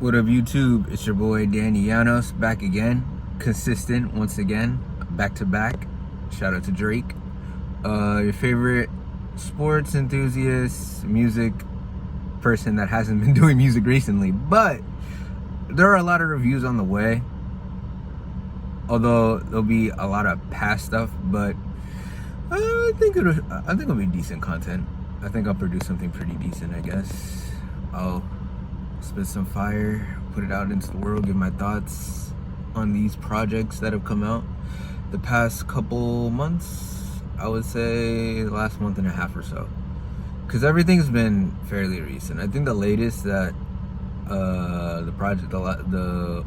What up, YouTube? It's your boy Danny Giannis back again, consistent once again, back to back. Shout out to Drake. Your favorite sports enthusiast, music person that hasn't been doing music recently, but there are a lot of reviews on the way. Although there'll be a lot of past stuff, but I think it'll be decent content. I think I'll produce something pretty decent. I guess I'll spit some fire, put it out into the world, give my thoughts on these projects that have come out the past couple months. I would say the last month and a half or so, because everything's been fairly recent. I think the latest that the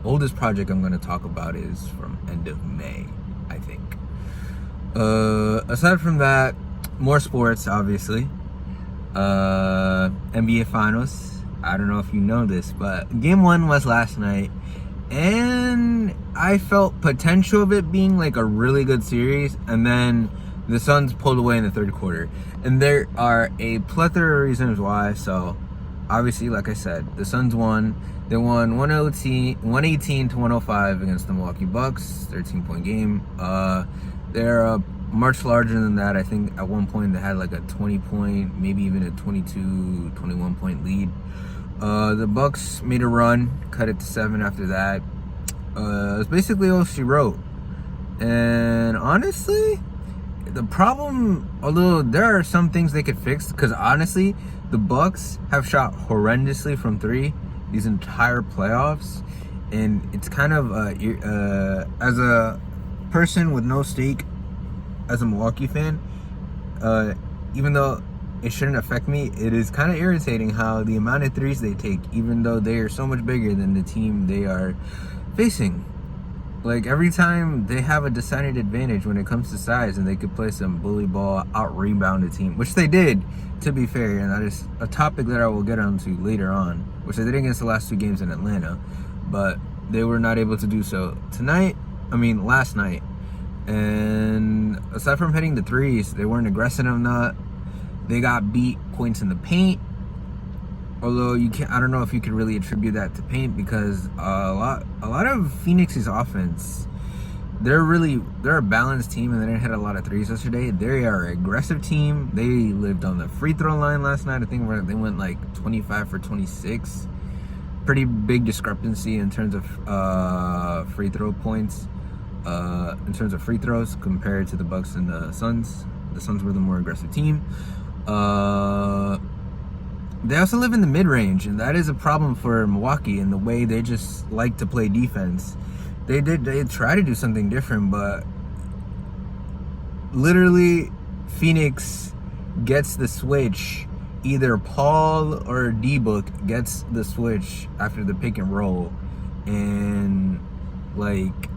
oldest project I'm going to talk about is from end of May, I think. Aside from that, more sports, obviously. NBA Finals. I don't know if you know this, but Game 1 was last night, and I felt potential of it being like a really good series, and then the Suns pulled away in the third quarter. And there are a plethora of reasons why. So, obviously, like I said, the Suns won. They won 118 to 105 against the Milwaukee Bucks, 13-point game. They're much larger than that. I think at one point they had like a 20-point, maybe even a 22, 21-point lead. The Bucks made a run, cut it to 7 after that. It's basically all she wrote. And honestly, the problem, although there are some things they could fix, because honestly, the Bucks have shot horrendously from three these entire playoffs, and it's kind of as a person with no stake, as a Milwaukee fan, even though it shouldn't affect me, it is kind of irritating how the amount of threes they take, even though they are so much bigger than the team they are facing. Like, every time they have a decided advantage when it comes to size, and they could play some bully ball, out-rebound a team, which they did, to be fair, and that is a topic that I will get onto later on, which they did against the last two games in Atlanta, but they were not able to do so last night. And aside from hitting the threes, they weren't aggressive enough. They got beat points in the paint. Although I don't know if you could really attribute that to paint, because a lot of Phoenix's offense, they're a balanced team, and they didn't hit a lot of threes yesterday. They are an aggressive team. They lived on the free throw line last night. I think they went like 25 for 26. Pretty big discrepancy in terms of free throw points. In terms of free throws compared to the Bucks and the Suns. The Suns were the more aggressive team. They also live in the mid-range, and that is a problem for Milwaukee in the way they just like to play defense. They try to do something different, but literally Phoenix gets the switch. Either Paul or D-Book gets the switch after the pick and roll, and like,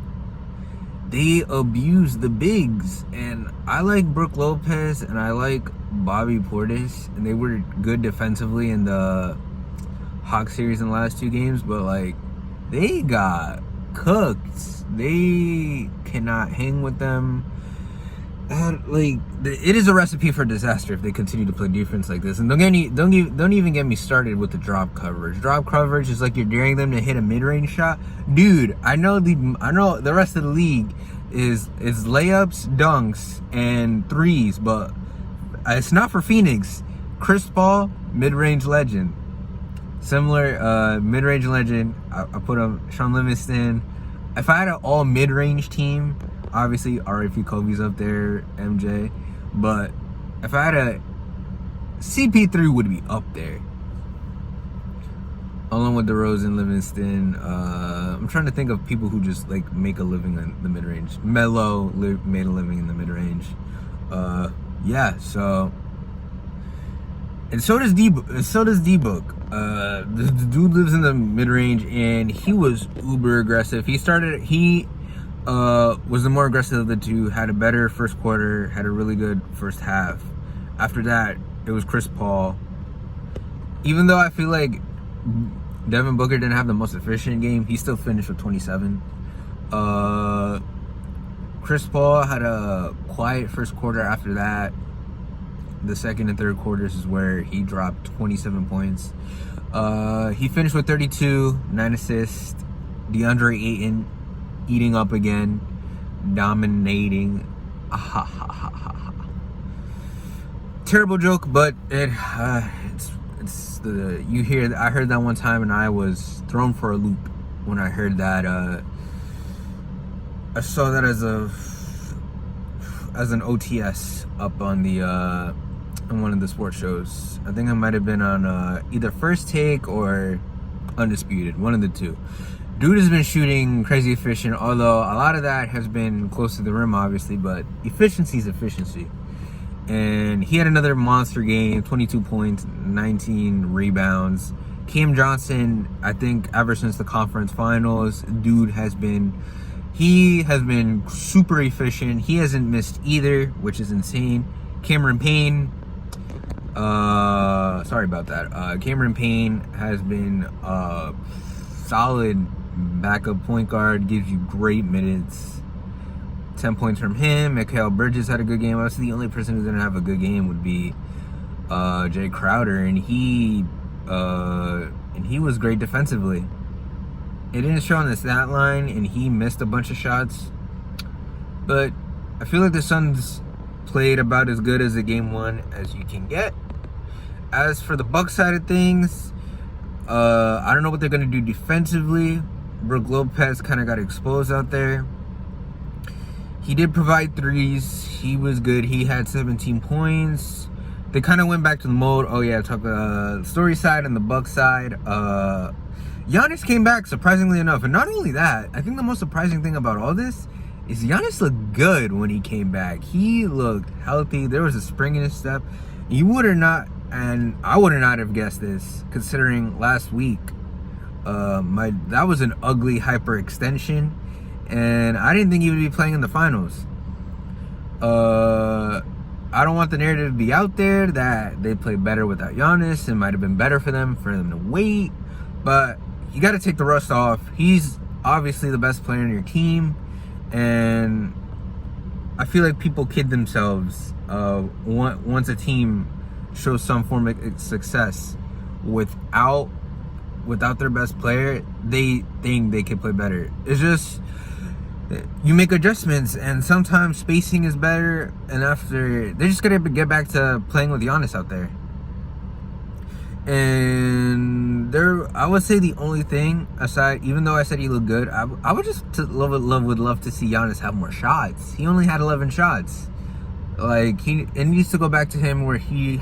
they abuse the bigs. And I like Brook Lopez and I like Bobby Portis, and they were good defensively in the Hawks series in the last two games, but like, they got cooked. They cannot hang with them. It is a recipe for disaster if they continue to play defense like this. And don't even get me started with the drop coverage. Drop coverage is like you're daring them to hit a mid-range shot. Dude, I know the rest of the league is layups, dunks, and threes, but it's not for Phoenix. Chris Paul, mid-range legend. Similar mid-range legend. I put him, Sean Livingston. If I had an all mid-range team, obviously RIP Kobe's up there, MJ, but if I had a CP3 would be up there, along with DeRozan, Livingston. I'm trying to think of people who just like make a living in the mid-range. Melo made a living in the mid-range. And so does D-Book. The dude lives in the mid-range, and he was uber aggressive. He was the more aggressive of the two, had a better first quarter, had a really good first half. After that, it was Chris Paul. Even though I feel like Devin Booker didn't have the most efficient game, he still finished with 27. Chris Paul had a quiet first quarter. After that, the second and third quarters is where he dropped 27 points. He finished with 32, 9 assists. DeAndre Ayton eating up again, dominating. Terrible joke, but it's the you hear. I heard that one time and I was thrown for a loop when I heard that. I saw that as an OTS up on the on one of the sports shows. I think it might have been on either First Take or Undisputed, one of the two. Dude has been shooting crazy efficient, although a lot of that has been close to the rim, obviously, but efficiency is efficiency. And he had another monster game, 22 points, 19 rebounds. Cam Johnson, I think ever since the conference finals, dude has been super efficient. He hasn't missed either, which is insane. Cameron Payne, sorry about that. Cameron Payne has been solid backup point guard, gives you great minutes. 10 points from him. Mikal Bridges had a good game. Obviously, the only person who didn't have a good game would be Jay Crowder, and he was great defensively. It didn't show on the stat line, and he missed a bunch of shots. But I feel like the Suns played about as good as a game one as you can get. As for the Bucks side of things, I don't know what they're going to do defensively. Brook Lopez kind of got exposed out there. He did provide threes. He was good. He had 17 points. They kind of went back to the mode. Oh yeah, talk story side and the Bucks side. Giannis came back, surprisingly enough. And not only that, I think the most surprising thing about all this is Giannis looked good when he came back. He looked healthy. There was a spring in his step. You would have not, and I would not have guessed this, considering last week, that was an ugly hyperextension. And I didn't think he would be playing in the finals. I don't want the narrative to be out there that they played better without Giannis. It might have been better for them to wait. But you got to take the rust off. He's obviously the best player on your team. And I feel like people kid themselves once a team shows some form of success without their best player, they think they can play better. It's just, you make adjustments, and sometimes spacing is better, and after, they just gotta get back to playing with Giannis out there. And I would say the only thing aside, even though I said he looked good, I would just would love to see Giannis have more shots. He only had 11 shots. Like, it needs to go back to him where him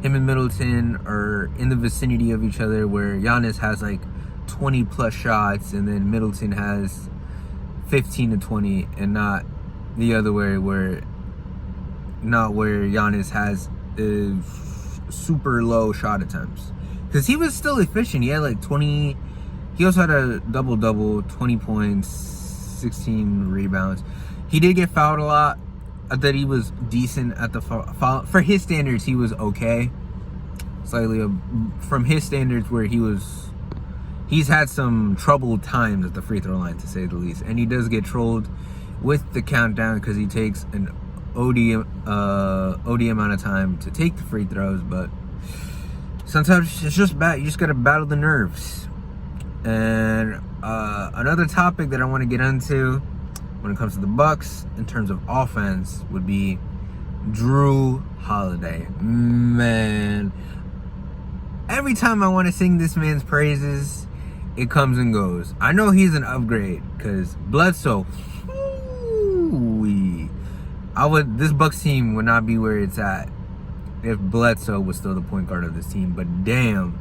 and Middleton are in the vicinity of each other, where Giannis has like 20 plus shots and then Middleton has 15 to 20, and not the other way where Giannis has super low shot attempts. Because he was still efficient. He had like 20. He also had a double-double, 20 points, 16 rebounds. He did get fouled a lot. I thought he was decent at the foul. For his standards, he was okay. Slightly from his standards, where he's had some troubled times at the free throw line, to say the least. And he does get trolled with the countdown because he takes an OD amount of time to take the free throws. But sometimes it's just bad. You just got to battle the nerves. And another topic that I want to get into when it comes to the Bucks in terms of offense would be Drew Holiday. Man, every time I want to sing this man's praises, it comes and goes. I know he's an upgrade because Bledsoe, this Bucks team would not be where it's at if Bledsoe was still the point guard of this team. But damn,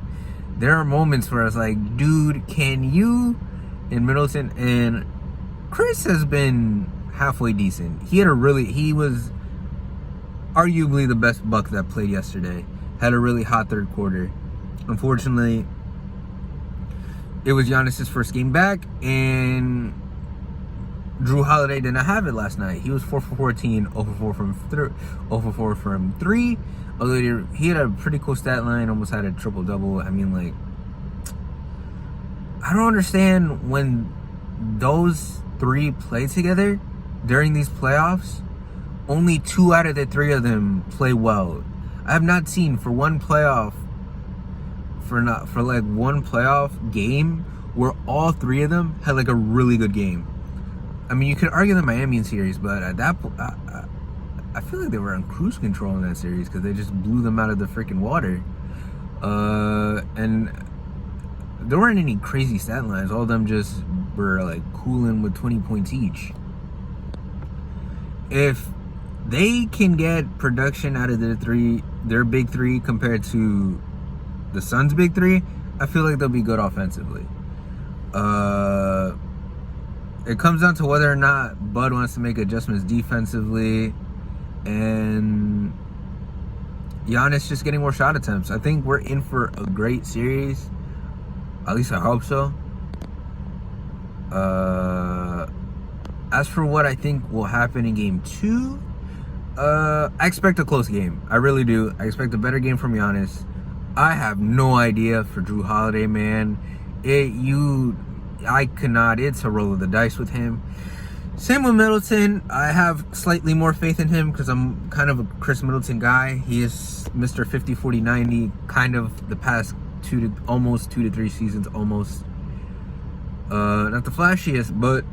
there are moments where I was like, dude, can you? In Middleton, and Chris has been halfway decent. He was arguably the best Buck that played yesterday. Had a really hot third quarter. Unfortunately, it was Giannis' first game back, and Drew Holiday did not have it last night. He was 4 for 14, 0 for 4 from 3. Although he had a pretty cool stat line, almost had a triple-double. I mean, like, I don't understand when those three play together during these playoffs. Only 2 out of the 3 of them play well. I have not seen for one playoff for like one playoff game where all three of them had like a really good game. I mean, you could argue the Miami series, but at that point, I feel like they were on cruise control in that series because they just blew them out of the freaking water. And there weren't any crazy stat lines. All of them just were like cooling with 20 points each. If they can get production out of their big three compared to the Suns' big three, I feel like they'll be good offensively. It comes down to whether or not Bud wants to make adjustments defensively, and Giannis just getting more shot attempts. I think we're in for a great series. At least I hope so. As for what I think will happen in game 2, I expect a close game. I really do. I expect a better game from Giannis. I have no idea for Drew Holiday, man. I cannot. It's a roll of the dice with him. Same with Middleton. I have slightly more faith in him because I'm kind of a Chris Middleton guy. He is Mr. 50, 40, 90, kind of the past 2 to 3 seasons, almost. Not the flashiest, but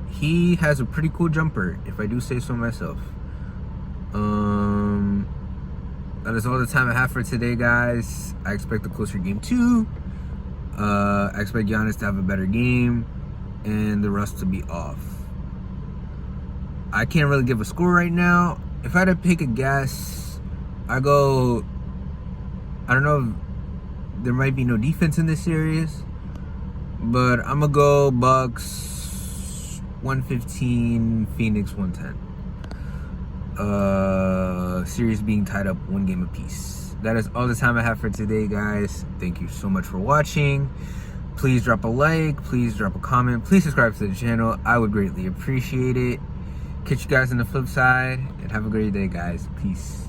he has a pretty cool jumper, if I do say so myself. That is all the time I have for today, guys. I expect a closer game 2. I expect Giannis to have a better game and the rest to be off. I can't really give a score right now. If I had to pick a guess, I don't know, there might be no defense in this series, but I'm gonna go Bucks 115, Phoenix 110. Series being tied up 1 game apiece. That is all the time I have for today, guys. Thank you so much for watching. Please drop a like, please drop a comment, please subscribe to the channel. I would greatly appreciate it. Catch you guys on the flip side, and have a great day, guys. Peace.